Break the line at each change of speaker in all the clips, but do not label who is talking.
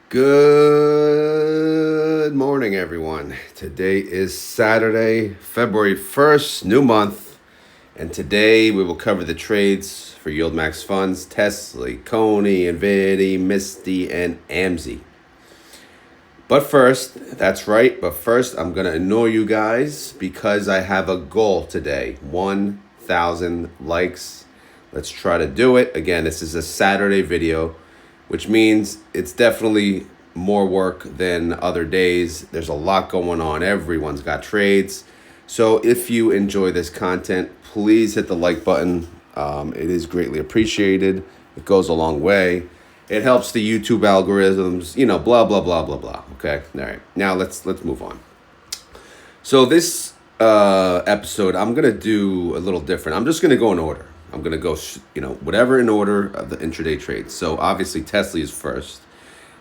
Good morning, everyone. Today is Saturday, February 1st, new month, and today we will cover the trades for YieldMax funds, Tesley, Cony, NVDY, Misty, and AMZY. But first, that's right, but first I'm going to annoy you guys because I have a goal today, 1,000 likes. Let's try to do it. Again, this is a Saturday video, which means it's definitely more work than other days. There's a lot going on. Everyone's got trades. So if you enjoy this content, please hit the like button. It is greatly appreciated. It goes a long way. It helps the YouTube algorithms, blah, blah, blah, blah, blah. Okay. All right. Now let's move on. So this episode, I'm going to do a little different. I'm just going to go in order. I'm going to go, whatever in order of the intraday trades. So obviously Tesley is first.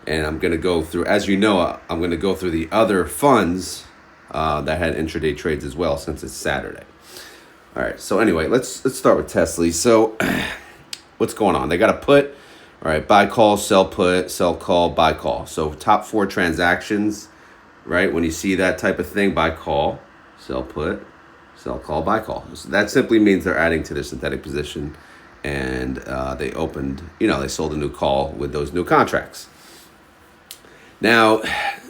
And I'm going to go through, as you know, I'm going to go through the other funds that had intraday trades as well, since it's Saturday. All right. So anyway, let's start with Tesley. So what's going on? They got a put. All right. Buy call, sell put, sell call, buy call. So top 4 transactions, right? When you see that type of thing, buy call, sell put, sell call, buy call. So that simply means they're adding to their synthetic position, and they opened, they sold a new call with those new contracts. Now,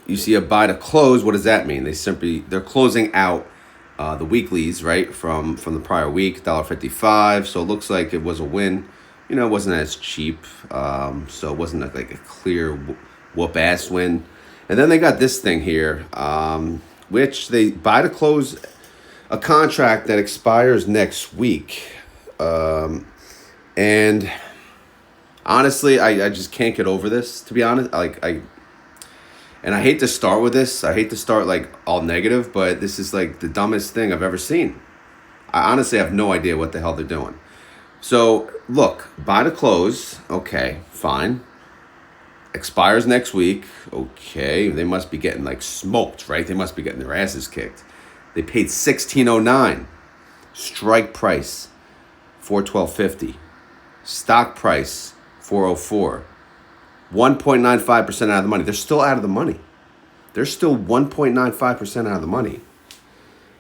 you see a buy to close. What does that mean? They're closing out the weeklies, right, from the prior week, $1.55. So it looks like it was a win. It wasn't as cheap, so it wasn't like a clear whoop-ass win. And then they got this thing here, which they buy to close a contract that expires next week. And honestly, I just can't get over this, to be honest. And I hate to start with this. I hate to start like all negative, but this is like the dumbest thing I've ever seen. I honestly have no idea what the hell they're doing. So look, buy to close. Okay, fine. Expires next week. Okay, they must be getting like smoked, right? They must be getting their asses kicked. They paid $16.09. Strike price, $412.50. Stock price, $404. 1.95% out of the money. They're still out of the money. They're still 1.95% out of the money.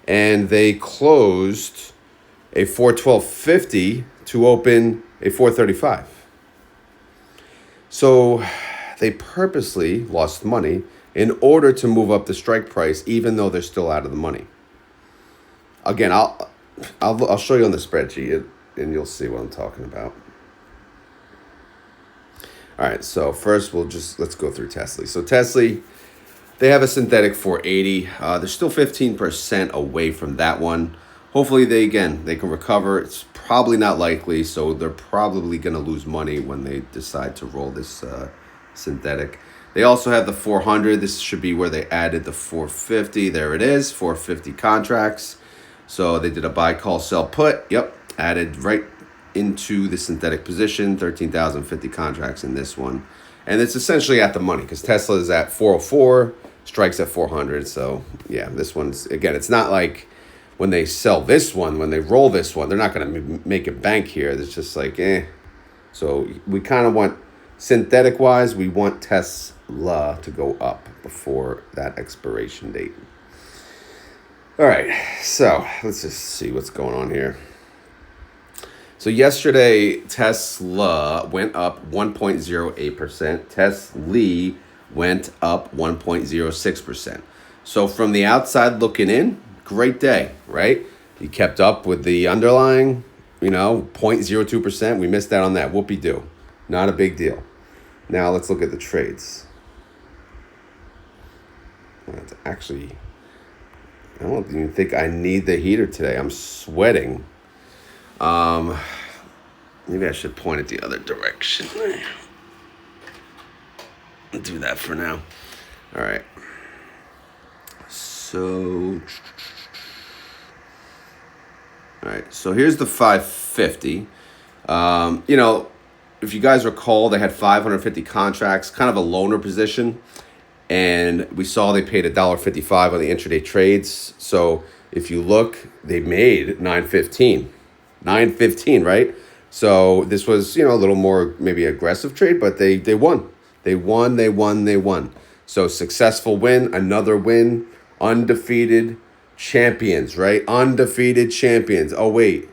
And they closed a $412.50 to open a $435. So they purposely lost money in order to move up the strike price, even though they're still out of the money. Again, I'll show you on the spreadsheet, and you'll see what I'm talking about. All right, so first let's go through Tesley. So Tesley, they have a synthetic 480. They're still 15% away from that one. Hopefully they can recover. It's probably not likely, so they're probably going to lose money when they decide to roll this synthetic. They also have the 400. This should be where they added the 450. There it is, 450 contracts. So they did a buy, call, sell, put. Yep, added right into the synthetic position, 13,050 contracts in this one. And it's essentially at the money because Tesla is at 404, strikes at 400. So yeah, this one's, again, it's not like when they sell this one, when they roll this one, they're not going to make a bank here. It's just like, So we kind of want, synthetic wise, we want Tesla to go up before that expiration date. All right, so let's just see what's going on here. So yesterday, Tesla went up 1.08%. Tesley went up 1.06%. So from the outside looking in, great day, right? You kept up with the underlying, 0.02%. We missed out on that. Whoopie-doo. Not a big deal. Now let's look at the trades. Actually, I don't even think I need the heater today. I'm sweating. Maybe I should point it the other direction. I'll do that for now. All right. So, all right. So here's the 550. If you guys recall, they had 550 contracts, kind of a loner position. And we saw they paid $1.55 on the intraday trades. So if you look, they made $9.15, right? So this was, a little more maybe aggressive trade, but they won. They won, they won, they won. So successful win, another win, undefeated champions, right? Undefeated champions. Oh, wait.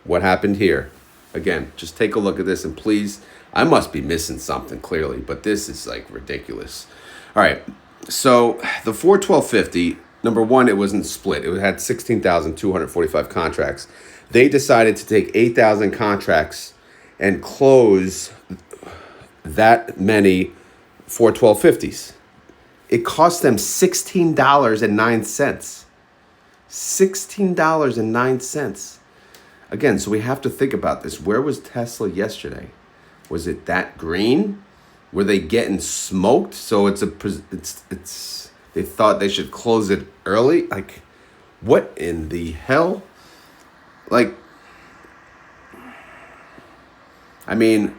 What happened here? Again, just take a look at this and please, I must be missing something clearly, but this is like ridiculous. All right, so the 41250, number one, it wasn't split. It had 16,245 contracts. They decided to take 8,000 contracts and close that many 41250s. It cost them $16.09. $16.09. Again, so we have to think about this. Where was Tesla yesterday? Was it that green? Were they getting smoked? So it's they thought they should close it early? Like, what in the hell? Like, I mean,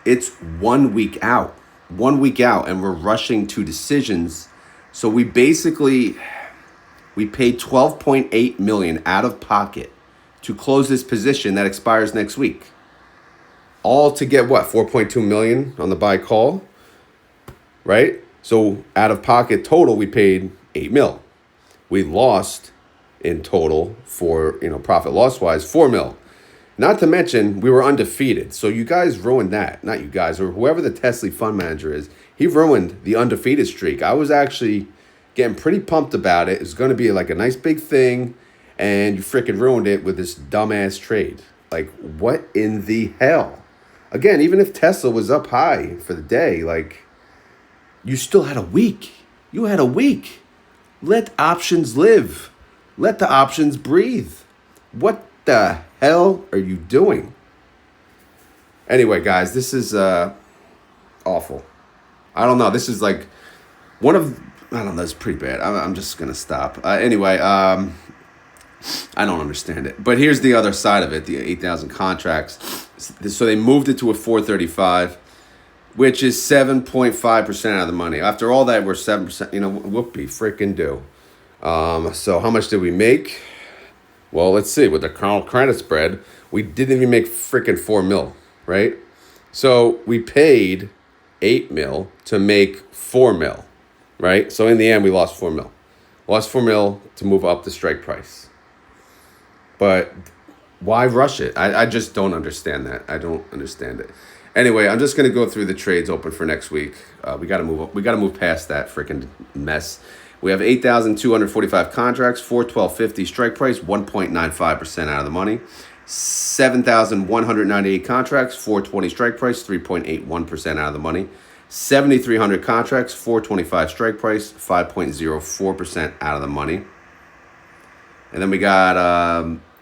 it's 1 week out. 1 week out, and we're rushing to decisions. So we paid $12.8 million out of pocket to close this position that expires next week. All to get what? 4.2 million on the buy call, right? So out of pocket total, we paid 8 mil. We lost in total for, profit loss wise, 4 mil. Not to mention, we were undefeated. So you guys ruined that. Not you guys, or whoever the Tesley Fund manager is. He ruined the undefeated streak. I was actually getting pretty pumped about it. It's going to be like a nice big thing. And you freaking ruined it with this dumbass trade. Like, what in the hell? Again, even if Tesla was up high for the day, like, you still had a week. You had a week. Let options live. Let the options breathe. What the hell are you doing? Anyway, guys, this is awful. I don't know. This is like I don't know. That's pretty bad. I'm just going to stop. Anyway, I don't understand it. But here's the other side of it, the 8,000 contracts. So they moved it to a 435, which is 7.5% out of the money. After all that, we're 7%. Whoopee freaking do. So how much did we make? Well, let's see. With the credit spread, we didn't even make freaking 4 mil, right? So we paid 8 mil to make 4 mil, right? So in the end, we lost 4 mil. Lost 4 mil to move up the strike price. But why rush it? I just don't understand that. I don't understand it. Anyway, I'm just gonna go through the trades open for next week. We gotta move past that freaking mess. We have 8,245 contracts, 412.50 strike price, 1.95% out of the money. 7,198 contracts, 420 strike price, 3.81% out of the money. 7,300 contracts, 425 strike price, 5.04% out of the money. And then we got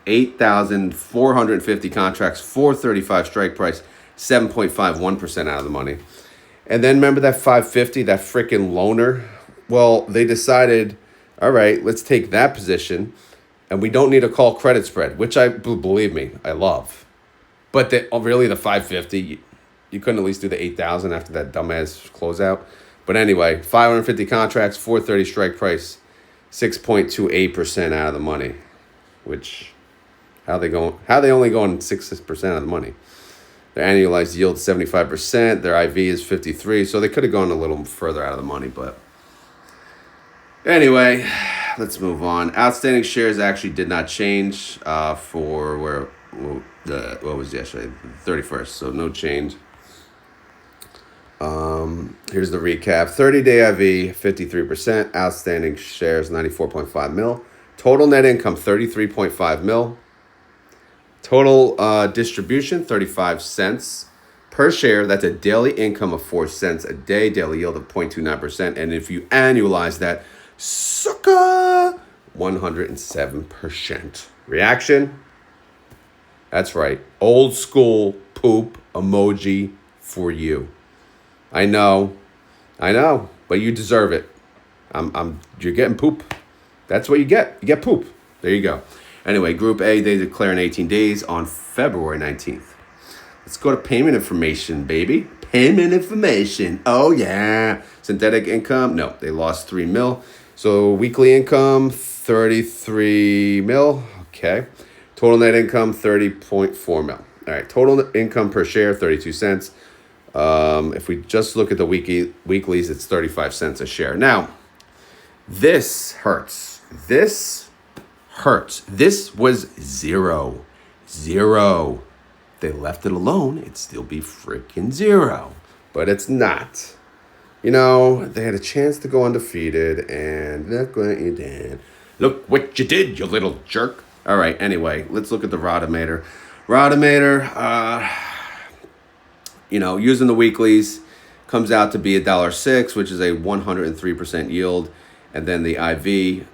8,450 contracts, 435 strike price, 7.51% out of the money. And then remember that 550, that freaking loaner? Well, they decided, all right, let's take that position, and we don't need a call credit spread, which believe me, I love. But really the 550, you couldn't at least do the 8,000 after that dumbass closeout. But anyway, 550 contracts, 430 strike price, 6.28% out of the money. Which, how they only going 6% of the money? Their annualized yield is 75%. Their IV is 53. So they could have gone a little further out of the money, but anyway, let's move on. Outstanding shares actually did not change for what was yesterday, 31st. So no change. Here's the recap. 30-day IV, 53%. Outstanding shares, 94.5 mil. Total net income, 33.5 mil. Total distribution, 35 cents per share. That's a daily income of 4 cents a day. Daily yield of 0.29%. And if you annualize that, sucker, 107%. Reaction? That's right. Old school poop emoji for you. I know, but you deserve it. You're getting poop. That's what you get. You get poop. There you go. Anyway, Group A, they declare in 18 days on February 19th. Let's go to payment information, baby. Payment information. Oh, yeah. Synthetic income. No, they lost 3 mil. So weekly income, 33 mil. Okay. Total net income, 30.4 mil. All right. Total income per share, 32 cents. If we just look at the weeklies, it's 35 cents a share. Now, this hurts. This hurts. This was zero. They left it alone, it'd still be freaking zero. But it's not. You know, they had a chance to go undefeated, and look what you did. Look what you did, you little jerk. All right, anyway, let's look at the Rotometer. You know, using the weeklies, comes out to be $1.06, which is a 103% yield. And then the IV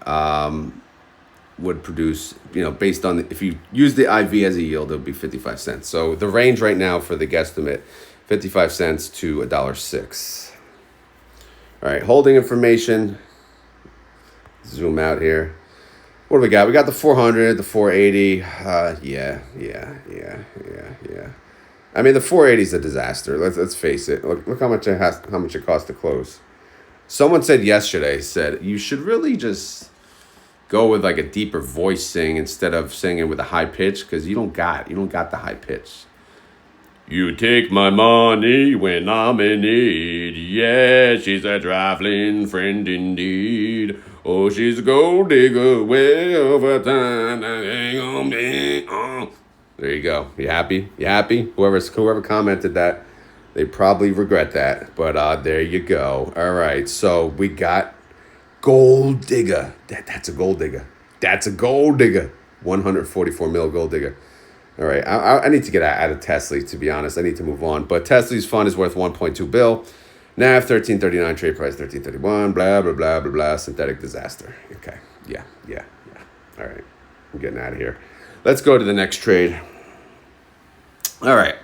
would produce, you know, based on, if you use the IV as a yield, it would be 55 cents. So the range right now for the guesstimate, 55 cents to $1.06. All right, holding information. Zoom out here. What do we got? We got the 400, the 480. Yeah. I mean, the 480 is a disaster. Let's face it. Look how much it costs to close. Someone said yesterday, you should really just go with like a deeper voice sing instead of singing with a high pitch, because you don't got the high pitch. You take my money when I'm in need. Yeah, she's a trifling friend indeed. Oh, she's a gold digger way over time. There you go. You happy? Whoever commented that, they probably regret that. But there you go. All right. So we got gold digger. That's a gold digger. 144 mil gold digger. All right. I need to get out of Tesley, to be honest. I need to move on. But Tesley's fund is worth 1.2 bill. NAV 1339, trade price 1331, blah, blah, blah, blah, blah. Synthetic disaster. Okay. Yeah. All right. I'm getting out of here. Let's go to the next trade. All right.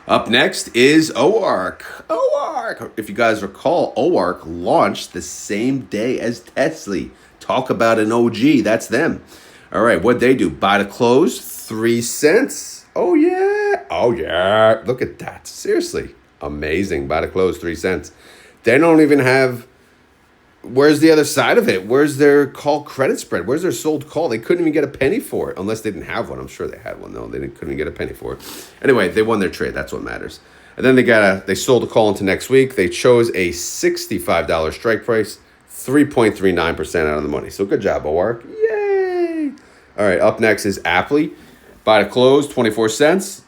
Up next is Oark. If you guys recall, Oark launched the same day as Tesley. Talk about an OG. That's them. All right. What'd they do? Buy to close, 3 cents. Oh, yeah. Look at that. Seriously. Amazing. Buy to close, 3 cents. They don't even have... Where's the other side of it? Where's their call credit spread? Where's their sold call? They couldn't even get a penny for it, unless they didn't have one. I'm sure they had one, though. Couldn't even get a penny for it. Anyway, they won their trade. That's what matters. And then they sold a call into next week. They chose a $65 strike price, 3.39% out of the money. So good job, Oark. Yay! All right, up next is Appley. Buy to close, 24 cents.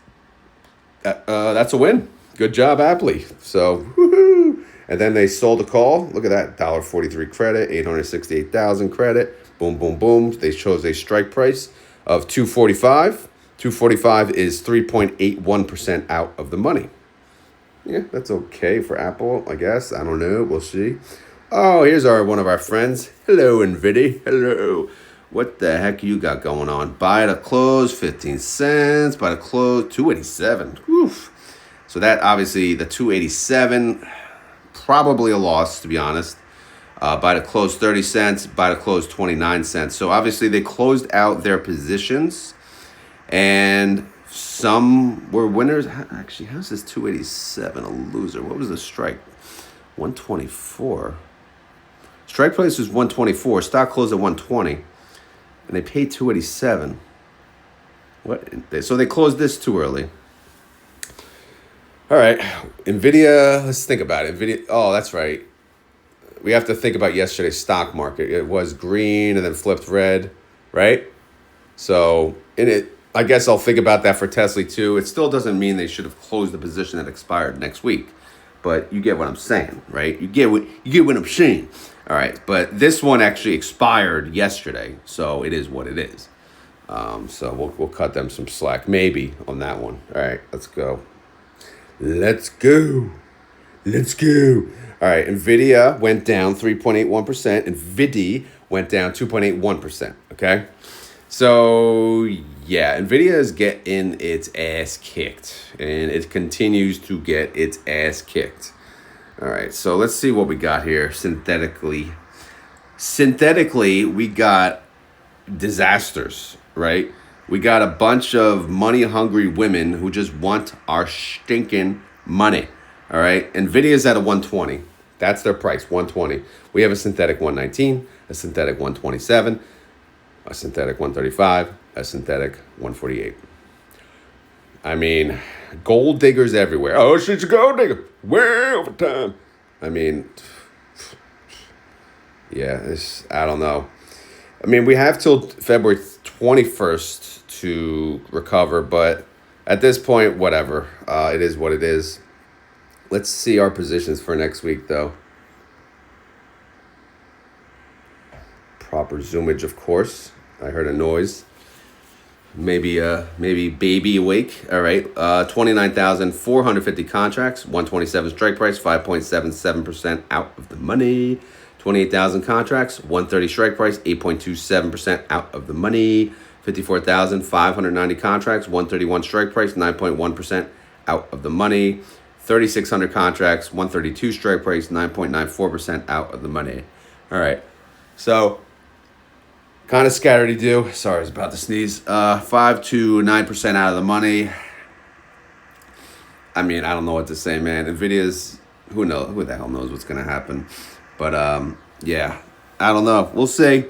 That's a win. Good job, Appley. So, woohoo! And then they sold a call. Look at that. $1.43 credit, 868,000 credit. Boom, boom, boom. They chose a strike price of $2.45. $2.45 is 3.81% out of the money. Yeah, that's okay for Apple, I guess. I don't know. We'll see. Oh, here's one of our friends. Hello, NVDY. Hello. What the heck you got going on? Buy to close, 15 cents. Buy to close, 287. Oof. So that, obviously, the 287... probably a loss, to be honest. Buy to close 30 cents, buy to close 29 cents. So obviously they closed out their positions, and some were winners. Actually, how's this 287 a loser? What was the strike? 124. Strike price was 124. Stock closed at 120, and they paid 287. What? So they closed this too early. All right, NVIDIA, let's think about it. NVIDIA, oh, that's right. We have to think about yesterday's stock market. It was green and then flipped red, right? So I guess I'll think about that for Tesley too. It still doesn't mean they should have closed the position that expired next week. But you get what I'm saying, right? You get what I'm saying. All right, but this one actually expired yesterday, so it is what it is. So we'll cut them some slack, maybe, on that one. All right, let's go. Let's go. All right, NVIDIA went down 3.81%. NVDY went down 2.81%, okay? So, yeah, NVIDIA is getting its ass kicked, and it continues to get its ass kicked. All right, so let's see what we got here synthetically. Synthetically, we got disasters, right? We got a bunch of money-hungry women who just want our stinking money, all right? NVIDIA's at a 120. That's their price, 120. We have a synthetic 119, a synthetic 127, a synthetic 135, a synthetic 148. I mean, gold diggers everywhere. Oh, she's a gold digger. Way overtime. I mean, yeah, I don't know. I mean, we have till February 21st to recover, but at this point, whatever. It is what it is. Let's see our positions for next week, though. Proper zoomage, of course. I heard a noise. Maybe baby awake. All right. 29,450 contracts, 127 strike price, 5.77% out of the money. 28,000 contracts, 130 strike price, 8.27% out of the money. 54,590 contracts, 131 strike price, 9.1% out of the money. 3,600 contracts, 132 strike price, 9.94% out of the money. All right. So kind of scattered-do. Sorry, I was about to sneeze. 5 to 9% out of the money. I mean, I don't know what to say, man. NVIDIA's, who the hell knows what's going to happen. But, yeah, I don't know. We'll see.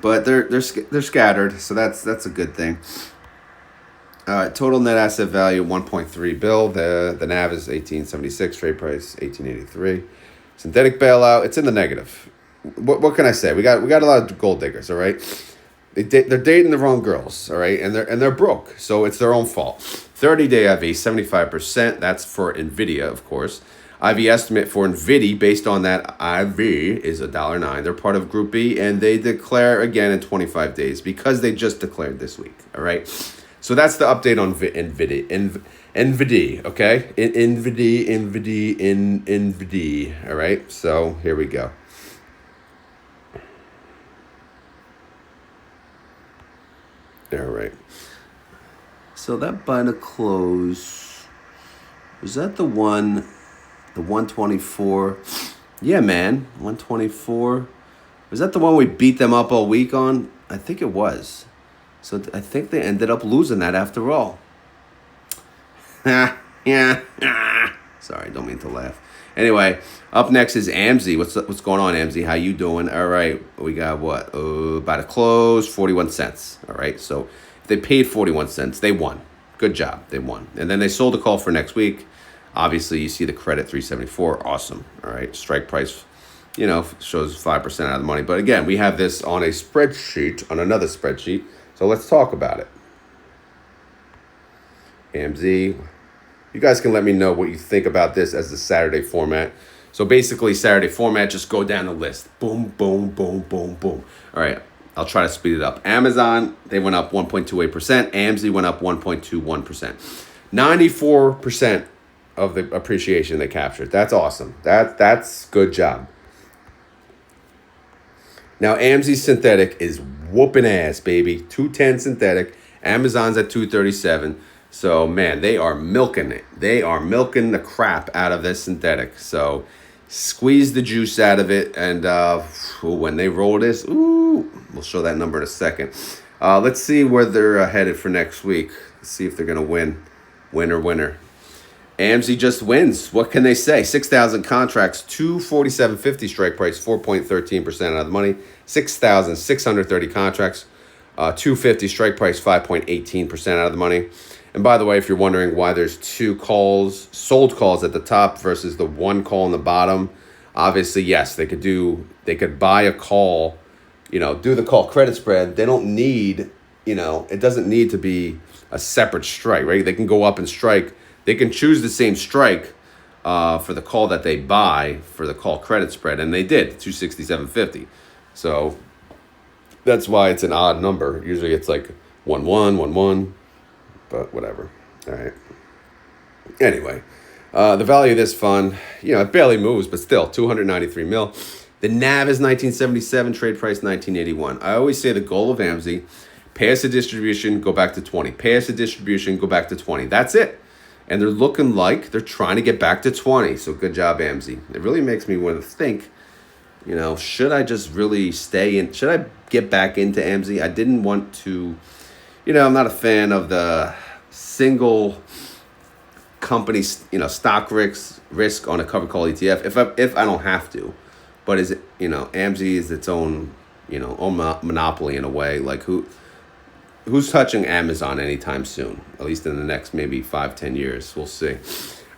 But they're scattered, so that's a good thing. All right, total net asset value, 1.3 bill. The NAV is 1876, trade price 1883. Synthetic bailout, it's in the negative. What can I say? We got a lot of gold diggers, all right? They're dating the wrong girls, all right? And they're broke, so it's their own fault. 30-day IV, 75%. That's for NVIDIA, of course. IV estimate for NVIDY based on that IV is $1.09. They're part of Group B, and they declare again in 25 days because they just declared this week, all right? So that's the update on NVIDY, okay? NVIDY, all right? So here we go. All right. So that buy to close, was that the 124? Yeah, man, 124. Was that the one we beat them up all week on? I think it was. So I think they ended up losing that after all. Yeah. Sorry, don't mean to laugh. Anyway, up next is AMZY. What's going on, AMZY? How you doing? All right, we got what? By the close, 41 cents. All right, so if they paid 41 cents, they won. Good job, they won. And then they sold a call for next week. Obviously, you see the credit 374. Awesome. All right, strike price, shows 5% out of the money. But again, we have this on a spreadsheet, on another spreadsheet. So let's talk about it. AMZY. You guys can let me know what you think about this as the Saturday format. So basically, Saturday format, just go down the list. Boom, boom, boom, boom, boom. All right, I'll try to speed it up. Amazon, they went up 1.28%. AMZY went up 1.21%. 94% of the appreciation they captured. That's awesome. That's good job. Now, AMZY synthetic is whooping ass, baby. 210 synthetic. Amazon's at 237. So, man, they are milking it. They are milking the crap out of this synthetic. So, squeeze the juice out of it. And when they roll this, we'll show that number in a second. Let's see where they're headed for next week. Let's see if they're going to win. Winner. AMZY just wins. What can they say? 6,000 contracts, 247.50 strike price, 4.13% out of the money. 6,630 contracts, 250 strike price, 5.18% out of the money. And by the way, if you're wondering why there's two sold calls at the top versus the one call on the bottom, obviously, yes, they could buy a call, do the call credit spread. They don't need, it doesn't need to be a separate strike, right? They can go up and strike. They can choose the same strike for the call that they buy for the call credit spread, and they did, 267.50. So that's why it's an odd number. Usually it's like 1-1, 1-1. But whatever. All right. Anyway, the value of this fund, it barely moves, but still, 293 mil. The NAV is 1977, trade price 1981. I always say the goal of AMZY, pay us a distribution, go back to 20. Pay us a distribution, go back to 20. That's it. And they're looking like they're trying to get back to 20. So good job, AMZY. It really makes me want to think, should I just really stay in? Should I get back into AMZY? I didn't want to. I'm not a fan of the single company, stock risk on a covered call ETF. If I don't have to, but is it, AMZY is its own, own monopoly in a way. Like who's touching Amazon anytime soon? At least in the next maybe 5-10 years, we'll see.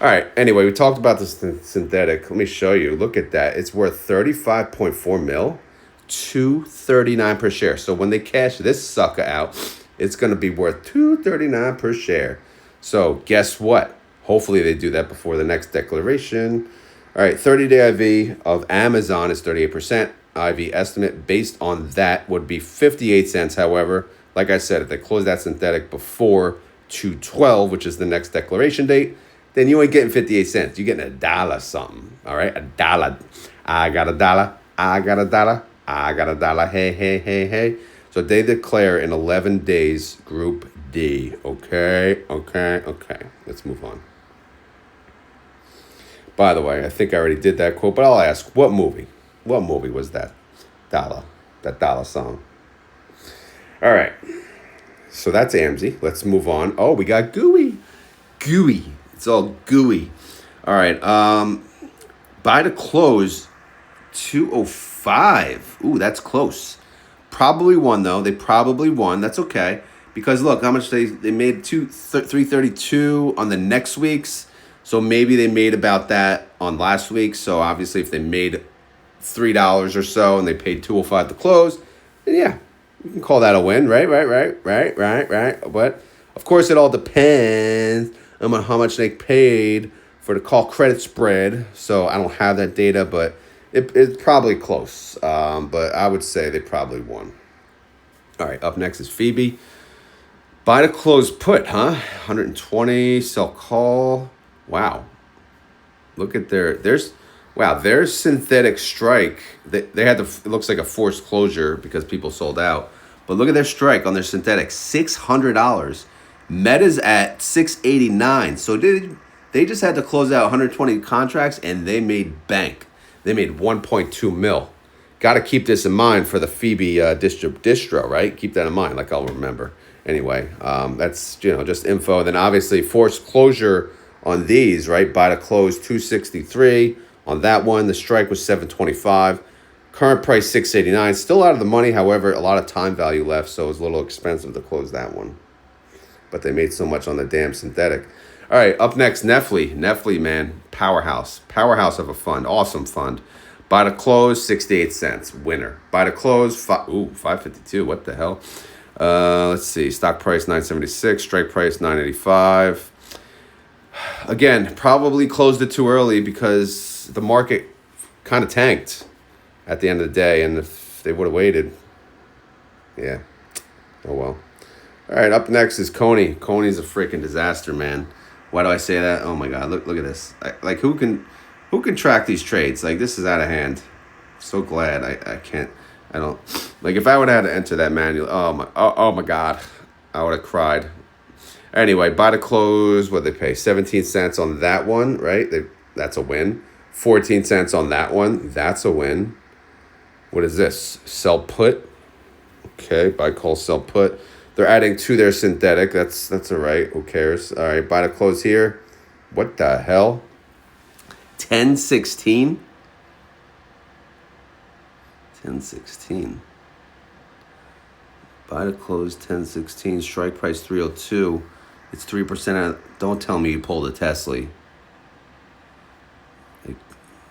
All right. Anyway, we talked about the synthetic. Let me show you. Look at that. It's worth 35.4 mil, 239 per share. So when they cash this sucker out, it's going to be worth 239 per share. So guess what? Hopefully they do that before the next declaration. All right. 30-day IV of Amazon is 38%. IV estimate based on that would be 58 cents. However, like I said, if they close that synthetic before 2/12, which is the next declaration date, then you ain't getting 58 cents. You're getting $1 something. All right? $1. I got $1. I got $1. I got $1. Hey, hey, hey, hey. So they declare in 11 days, Group D. Okay. Let's move on. By the way, I think I already did that quote, but I'll ask, what movie? What movie was that? That dollar song. All right. So that's AMZY. Let's move on. Oh, we got Gooey. It's all gooey. All right. Buy to close 205. Ooh, that's close. Probably won though. They probably won. That's okay. Because look, how much they made 332 on the next week's. So maybe they made about that on last week. So obviously if they made $3 or so and they paid 205 to close, then yeah, you can call that a win, right? But of course it all depends on how much they paid for the call credit spread. So I don't have that data, but it's probably close. But I would say they probably won. All right, up next is Phoebe. Buy to close put, huh? 120, sell call. Wow. Look at their synthetic strike. They had it looks like a forced closure because people sold out. But look at their strike on their synthetic, $600. Meta's at $689. So they just had to close out 120 contracts and they made bank. They made 1.2 mil. Got to keep this in mind for the Phoebe distro, right? Keep that in mind, like I'll remember. Anyway, that's just info. Then obviously forced closure on these, right? Buy to close 263 on that one. The strike was 725. Current price 689. Still out of the money. However, a lot of time value left, so it was a little expensive to close that one. But they made so much on the damn synthetic. All right, up next, Nephtli, man, powerhouse of a fund, awesome fund. Buy to close 68 cents, winner. Buy to close 552. What the hell? Let's see. Stock price 976. Strike price 985. Again, probably closed it too early because the market kind of tanked at the end of the day, and if they would have waited, yeah. Oh well. All right, up next is Cony. Cony's a freaking disaster, man. Why do I say that? Oh my God, look at this. Like who can track these trades? Like this is out of hand. So glad I don't like if I would have had to enter that manual. Oh my God, I would have cried. Anyway, buy to close. What they pay? 17 cents on that one, right? That's a win. 14 cents on that one. That's a win. What is this? Sell put. Okay, buy call sell put. They're adding to their synthetic. That's all right. Who cares? All right, buy to close here. What the hell? 1016. 1016. Buy to close 1016. Strike price 302. It's 3%. Don't tell me you pulled a Tesley. Like,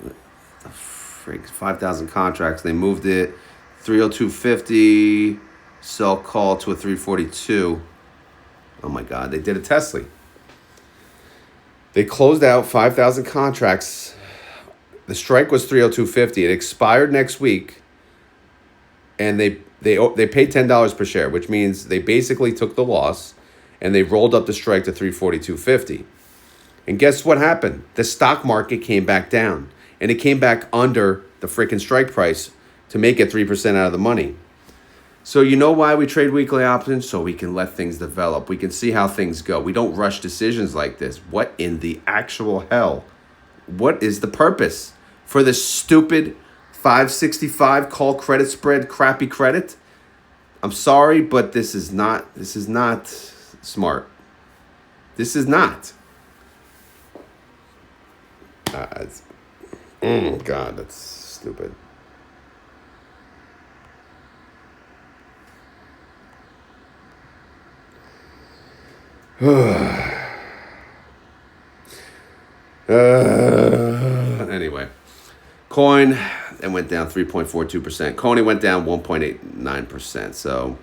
the freak, 5,000 contracts. They moved it 302.50. Sell call to a 342. Oh my God, they did a Tesley. They closed out 5,000 contracts. The strike was 302.50. It expired next week, and they paid $10 per share, which means they basically took the loss, and they rolled up the strike to 342.50. And guess what happened? The stock market came back down, and it came back under the freaking strike price to make it 3% out of the money. So you know why we trade weekly options? So we can let things develop. We can see how things go. We don't rush decisions like this. What in the actual hell? What is the purpose for this stupid 565 call credit spread crappy credit? I'm sorry, but this is not smart. This is not. God, that's stupid. Anyway, Coin and went down 3.42%. Cony went down 1.89%. So,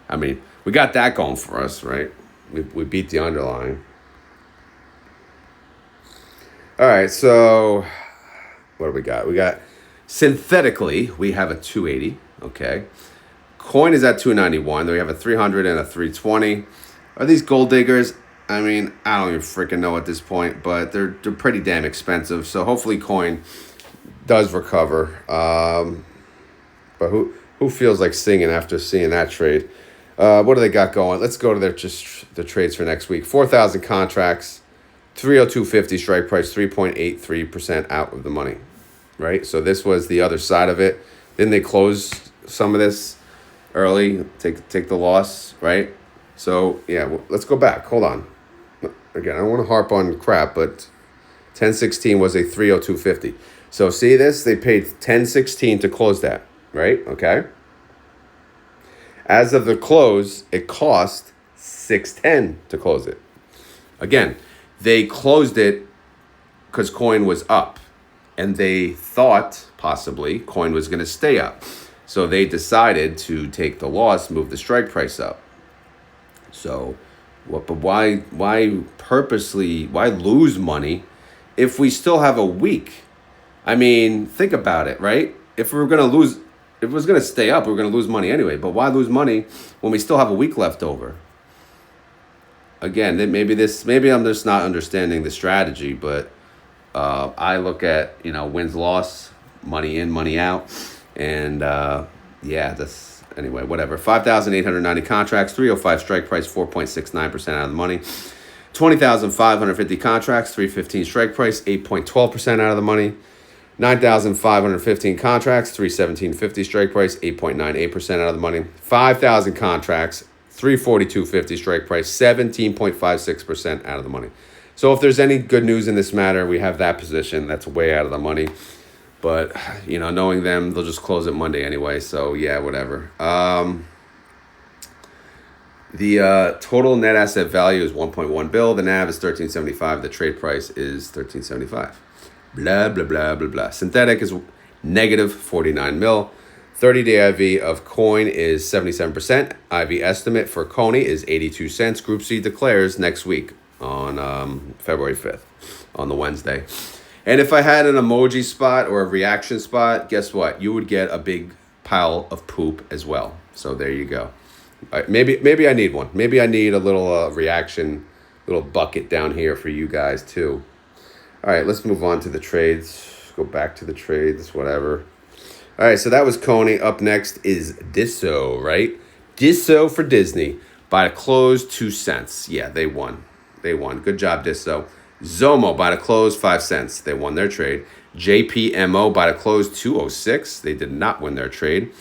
I mean, we got that going for us, right? We beat the underlying. All right, so what do we got? We got synthetically, we have a 280, okay? Coin is at 291. Then we have a 300 and a 320. Are these gold diggers? I mean, I don't even freaking know at this point, but they're pretty damn expensive. So hopefully Coin does recover. But who feels like singing after seeing that trade? What do they got going? Let's go to the trades for next week. 4,000 contracts, 302.50 strike price, 3.83% out of the money, right? So this was the other side of it. Then they close some of this early, take the loss, right? So yeah, let's go back. Hold on. Again, I don't want to harp on crap, but 1016 was a 302.50. So see this? They paid 1016 to close that, right? Okay. As of the close, it cost 610 to close it. Again, they closed it because Coin was up, and they thought possibly Coin was going to stay up. So they decided to take the loss, move the strike price up. So, but why lose money if we still have a week? I mean, think about it, right? If it was going to stay up, we were going to lose money anyway. But why lose money when we still have a week left over? Again, maybe I'm just not understanding the strategy, but I look at, wins, loss, money in, money out. And anyway, whatever. 5,890 contracts, 305 strike price, 4.69% out of the money. 20,550 contracts, 315 strike price, 8.12% out of the money. 9,515 contracts, 317.50 strike price, 8.98% out of the money. 5,000 contracts, 342.50 strike price, 17.56% out of the money. So if there's any good news in this matter, we have that position. That's way out of the money. But, knowing them, they'll just close it Monday anyway. So, yeah, whatever. The total net asset value is 1.1 bill. The NAV is 1375. The trade price is 1375. Blah, blah, blah, blah, blah. Synthetic is negative 49 mil. 30-day IV of Coin is 77%. IV estimate for Cony is 82 cents. Group C declares next week on February 5th, on the Wednesday. And if I had an emoji spot or a reaction spot, guess what? You would get a big pile of poop as well. So there you go. Maybe I need one. Maybe I need a little reaction, little bucket down here for you guys too. All right, let's move on to the trades. Go back to the trades, whatever. All right, so that was Cony. Up next is Disso, right? Disso for Disney. By the close, 2 cents. Yeah, they won. Good job, Disso. Zomo by the close, 5 cents. They won their trade. JPMO by the close, 206. They did not win their trade.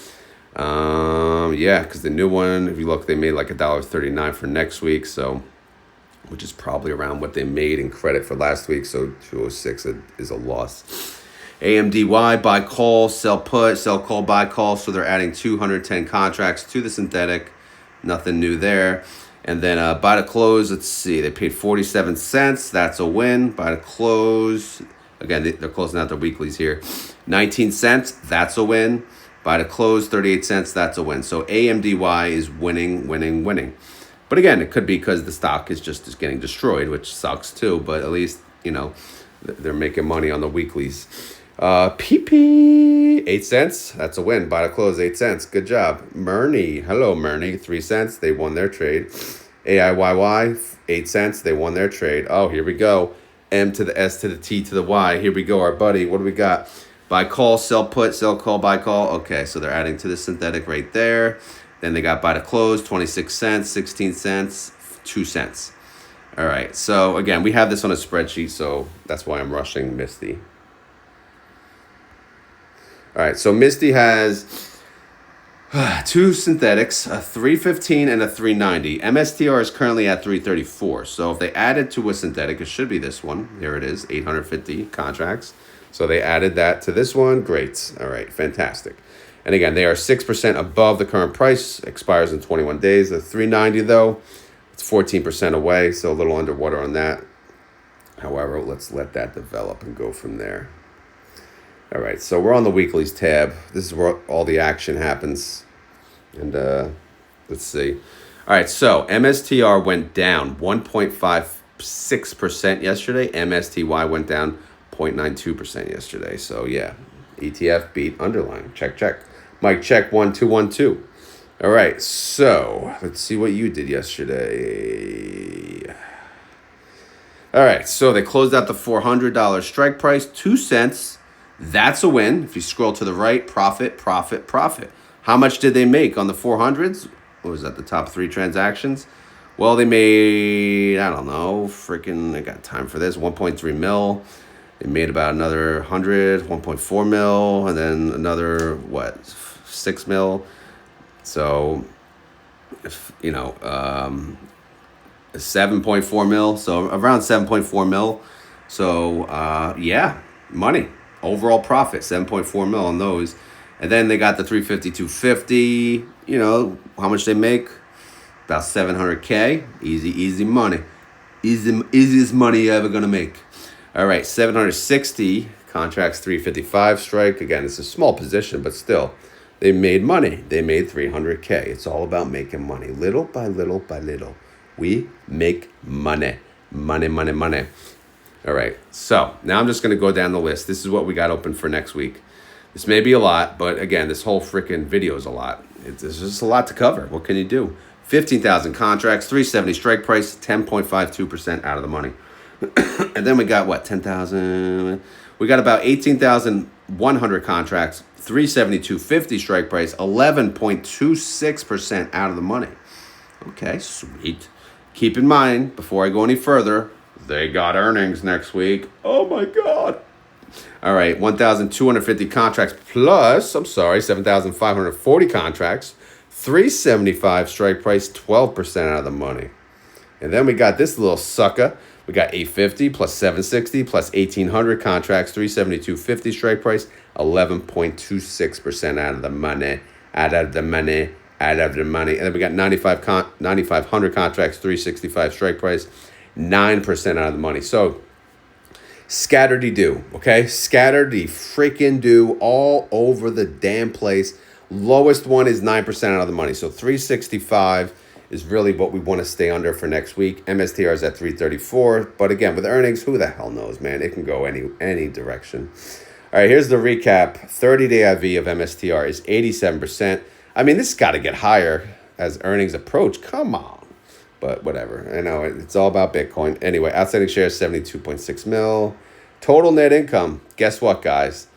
Because the new one, if you look, they made like $1.39 for next week, so which is probably around what they made in credit for last week. So 206 is a loss. AMDY buy call, sell put, sell call, buy call. So they're adding 210 contracts to the synthetic. Nothing new there. And then by the close, let's see, they paid 47 cents. That's a win. By the close, again, they're closing out their weeklies here. 19 cents, that's a win. By the close, 38 cents, that's a win. So AMDY is winning. But again, it could be because the stock is just getting destroyed, which sucks too. But at least, they're making money on the weeklies. PP, 8 cents. That's a win. By the close, 8 cents. Good job. Murney. Hello, Murney. 3 cents. They won their trade. AIYY, 8 cents. They won their trade. Oh, here we go. M to the S to the T to the Y. Here we go, our buddy. What do we got? Buy call, sell put, sell call, buy call. Okay, so they're adding to the synthetic right there. Then they got by the close, 26 cents, 16 cents, 2 cents. All right, so again, we have this on a spreadsheet, so that's why I'm rushing Misty. All right, so Misty has 2 synthetics, a 315 and a 390. MSTR is currently at 334. So if they added to a synthetic, it should be this one. Here it is, 850 contracts. So they added that to this one. Great. All right, fantastic. And again, they are 6% above the current price, expires in 21 days. The 390, though, it's 14% away, so a little underwater on that. However, let's let that develop and go from there. All right, so we're on the weeklies tab. This is where all the action happens. And let's see. All right, so MSTR went down 1.56% yesterday. MSTY went down 0.92% yesterday. So, yeah, ETF beat underlying. Check, check. Mic check, 1, 2, 1, 2. All right, so let's see what you did yesterday. All right, so they closed out the $400 strike price, 2 cents. That's a win. If you scroll to the right, profit, profit, profit. How much did they make on the 400s? What was that, the top 3 transactions? Well, they made, I don't know, I got time for this, 1.3 mil. They made about another 1.4 mil, and then another, 6 mil. So, 7.4 mil, so around 7.4 mil. So, yeah, money. Overall profit, 7.4 mil on those. And then they got the 350, 250, how much they make? About 700K. Easy money. Easiest money you're ever going to make. All right, 760 contracts, 355 strike. Again, it's a small position, but still, they made money. They made 300K. It's all about making money. Little by little by little. We make money. Money. All right, so now I'm just going to go down the list. This is what we got open for next week. This may be a lot, but again, this whole freaking video is a lot. There's just a lot to cover. What can you do? 15,000 contracts, 370 strike price, 10.52% out of the money. And then we got 10,000. We got about 18,100 contracts, 372.50 strike price, 11.26% out of the money. Okay, sweet. Keep in mind, before I go any further, they got earnings next week. Oh my God. All right, 1,250 contracts plus, 7,540 contracts, 375 strike price, 12% out of the money. And then we got this little sucker. We got 850 plus 760 plus 1,800 contracts, 372.50 strike price, 11.26% out of the money. And then we got 9,500 contracts, 365 strike price, 9% out of the money. So scatter-de-do, okay? Scatter-de-freaking-do all over the damn place. Lowest one is 9% out of the money. So 365 is really what we want to stay under for next week. MSTR is at 334. But again, with earnings, who the hell knows, man? It can go any direction. All right, here's the recap. 30-day IV of MSTR is 87%. I mean, this has got to get higher as earnings approach. Come on. But whatever. I know it's all about Bitcoin. Anyway, outstanding shares, 72.6 mil. Total net income. Guess what, guys?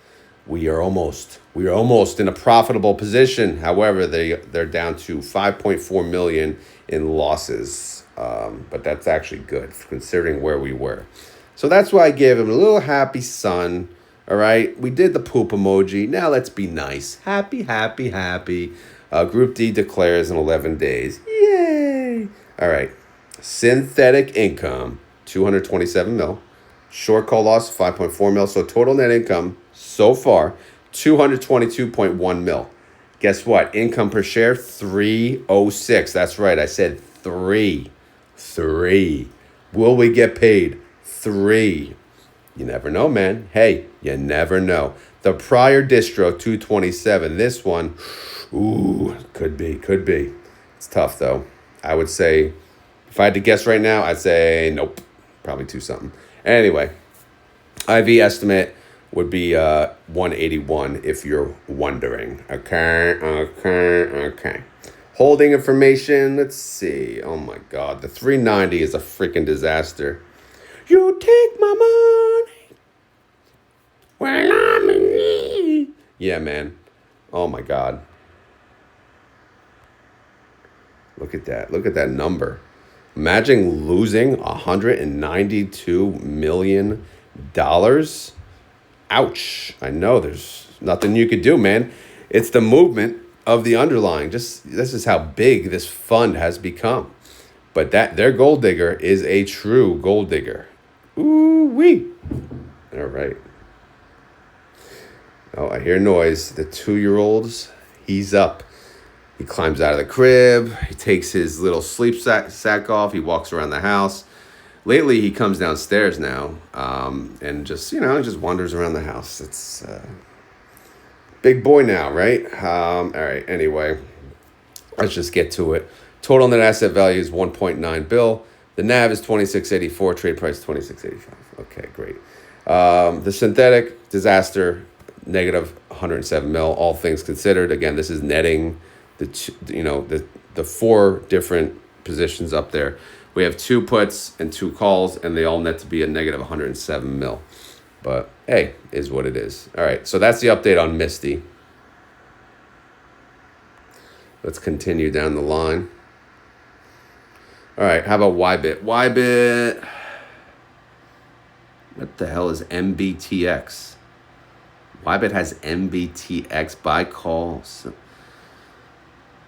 We are almost in a profitable position. However, they're down to 5.4 million in losses. But that's actually good considering where we were. So that's why I gave him a little happy sun. All right. We did the poop emoji. Now let's be nice. Happy. Group D declares in 11 days. Yay. All right. Synthetic income, 227 mil. Short call loss, 5.4 mil. So total net income so far, 222.1 mil. Guess what? Income per share, 306. That's right. I said 3. Will we get paid? 3. You never know, man. Hey, you never know. The prior distro, 227. This one, could be. It's tough, though. I would say, if I had to guess right now, I'd say nope. Probably 2 something. Anyway, IV estimate would be 181 if you're wondering. Okay. Holding information, let's see. Oh my God, the 390 is a freaking disaster. You take my money when I'm in need. Yeah, man. Oh my God. Look at that number. Imagine losing $192 million. Ouch. I know there's nothing you could do, man. It's the movement of the underlying. This is how big this fund has become. But their gold digger is a true gold digger. Ooh-wee. All right. Oh, I hear noise. The 2-year-old's, he's up. He climbs out of the crib. He takes his little sleep sack off. He walks around the house. lately he comes downstairs now, and just, just wanders around the house. It's big boy now, right? All right, anyway, let's just get to it. Total net asset value is 1.9 bill. The NAV is 26.84. Trade price 26.85. Okay, great. The synthetic disaster, negative 107 mil. All things considered, again, this is netting the four different positions up there. We have 2 puts and 2 calls, and they all net to be a negative 107 mil. But hey, is what it is. All right, so that's the update on Misty. Let's continue down the line. All right, how about Ybit? Ybit, what the hell is MBTX? Ybit has MBTX buy calls.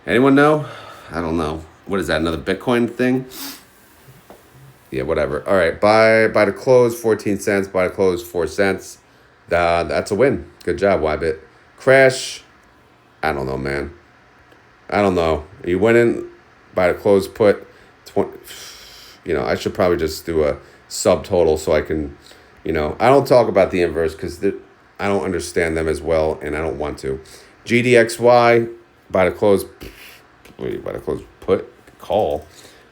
Anyone know? I don't know. What is that, another Bitcoin thing? Yeah, whatever. All right, buy to close, 14 cents. Buy to close, 4 cents. That's a win. Good job, Ybit. Crash, I don't know, man. I don't know. You went in, buy to close, put 20. I should probably just do a subtotal so I can, I don't talk about the inverse because I don't understand them as well, and I don't want to. GDXY, buy to close, put, call,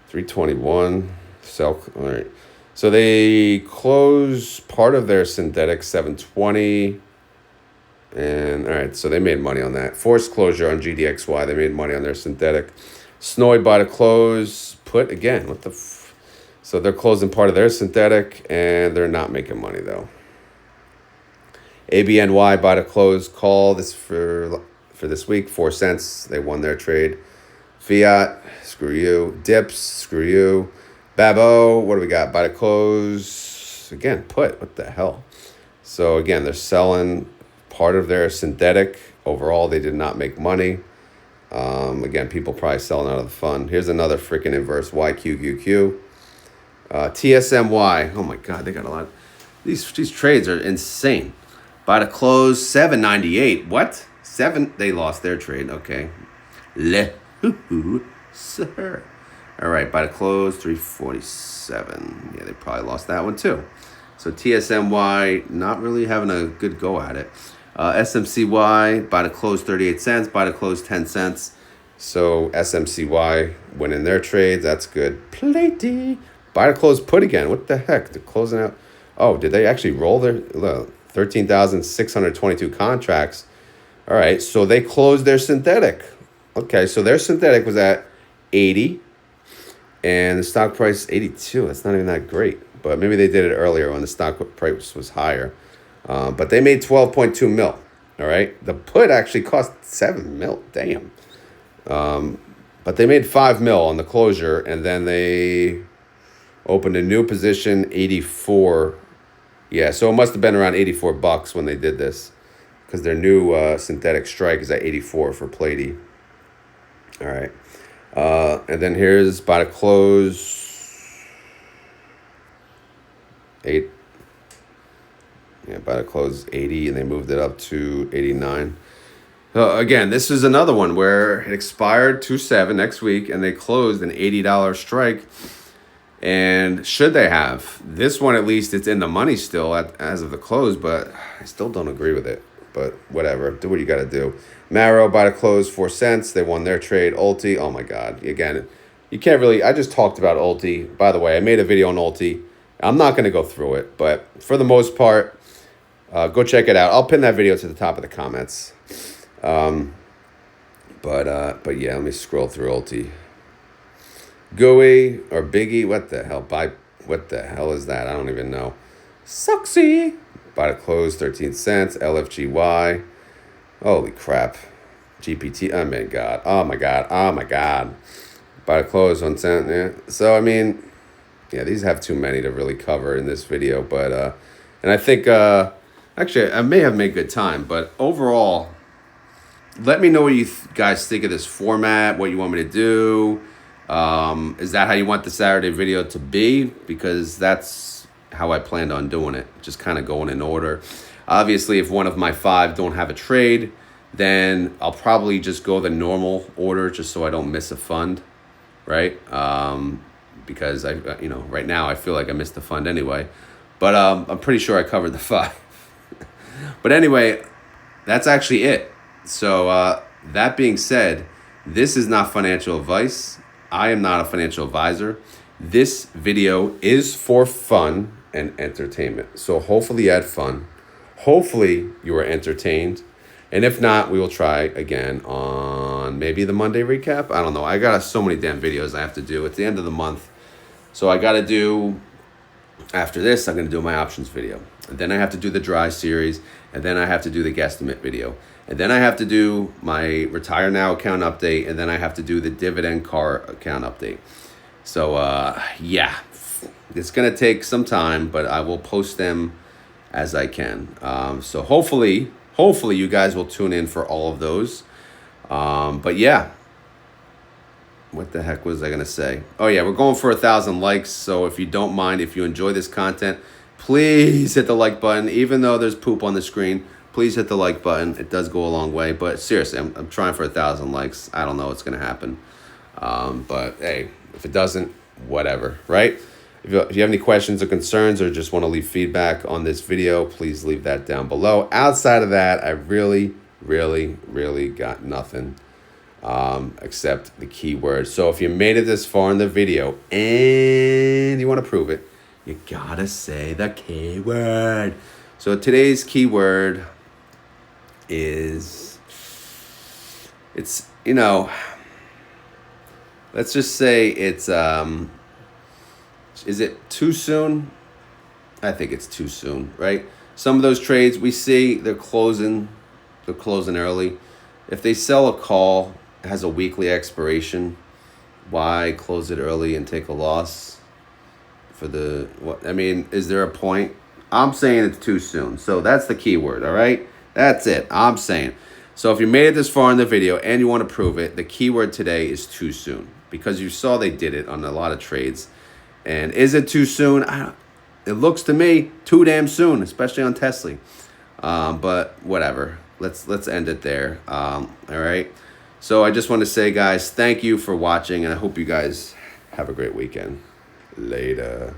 321. Sell. All right. So they close part of their synthetic 720. And all right, so they made money on that. Forced closure on GDXY. They made money on their synthetic. Snowy buy to close. Put again. What the so they're closing part of their synthetic and they're not making money though. ABNY buy to close call. This for this week, 4 cents. They won their trade. Fiat, screw you. Dips, screw you. Babo, what do we got? Buy to close. Again, put. What the hell? So, again, they're selling part of their synthetic. Overall, they did not make money. Again, people probably selling out of the fund. Here's another freaking inverse. YQQQ. TSMY. Oh, my God. They got a lot. These trades are insane. Buy to close. 798. What? 7. They lost their trade. Okay. Sir. All right, buy to close, 347. Yeah, they probably lost that one too. So TSMY, not really having a good go at it. SMCY, buy to close 38 cents, buy to close 10 cents. So SMCY winning their trades, that's good. Platey, buy to close put again. What the heck? They're closing out. Oh, did they actually roll their 13,622 contracts? All right, so they closed their synthetic. Okay, so their synthetic was at 80. And the stock price 82. That's not even that great. But maybe they did it earlier when the stock price was higher. But they made 12.2 mil. All right. The put actually cost 7 mil. Damn. But they made 5 mil on the closure. And then they opened a new position, 84. Yeah. So it must have been around $84 when they did this. Because their new synthetic strike is at 84 for Platey. All right. And then here's buy to close 8. Yeah, buy to close 80, and they moved it up to 89. Again, this is another one where it expired 2/7 next week, and they closed an $80 strike. And should they have? This one, at least, it's in the money still as of the close, but I still don't agree with it. But whatever, do what you got to do. Marrow buy to close 4 cents. They won their trade. Ulti, oh my God. Again, you can't really, I just talked about Ulti. By the way, I made a video on Ulti. I'm not going to go through it, but for the most part, go check it out. I'll pin that video to the top of the comments. But yeah, let me scroll through Ulti. Gooey or Biggie, what the hell? What the hell is that? I don't even know. Sucksy. Buy to close 13 cents. LFGY. Holy crap. GPT. Oh my God. Oh my God. Oh my God. Buy to close 1 cent. Yeah. So, I mean, yeah, these have too many to really cover in this video. But, and I think, actually, I may have made good time. But overall, let me know what you guys think of this format, what you want me to do. Is that how you want the Saturday video to be? Because that's how I planned on doing it, just kind of going in order. Obviously, if one of my 5 don't have a trade, then I'll probably just go the normal order just so I don't miss a fund, right? because right now I feel like I missed the fund anyway. But I'm pretty sure I covered the 5. But anyway, that's actually it. So that being said, this is not financial advice. I am not a financial advisor. This video is for fun and entertainment. So hopefully you had fun. Hopefully you were entertained. And if not, we will try again on maybe the Monday recap. I don't know. I got so many damn videos I have to do. It's the end of the month. So I got to do, after this, I'm going to do my options video. And then I have to do the dry series. And then I have to do the guesstimate video. And then I have to do my Retire Now account update. And then I have to do the dividend car account update. So, yeah, it's going to take some time, but I will post them as I can. So hopefully you guys will tune in for all of those. But yeah, what the heck was I going to say? Oh yeah, we're going for 1,000 likes. So if you don't mind, if you enjoy this content, please hit the like button. Even though there's poop on the screen, please hit the like button. It does go a long way. But seriously, I'm trying for 1,000 likes. I don't know what's going to happen. But hey, if it doesn't, whatever, right? If you have any questions or concerns or just want to leave feedback on this video, please leave that down below. Outside of that, I really got nothing except the keyword. So if you made it this far in the video and you want to prove it, you gotta say the keyword. So today's keyword is, let's just say it's, is it too soon? I think it's too soon, right? Some of those trades we see, they're closing early. If they sell a call, it has a weekly expiration, why close it early and take a loss for the, what? I mean, is there a point? I'm saying it's too soon. So that's the keyword, all right? That's it. I'm saying. So if you made it this far in the video and you want to prove it, the keyword today is too soon, because you saw they did it on a lot of trades. And is it too soon? It looks to me too damn soon, especially on Tesley. But whatever. Let's end it there. All right. So I just want to say, guys, thank you for watching, and I hope you guys have a great weekend. Later.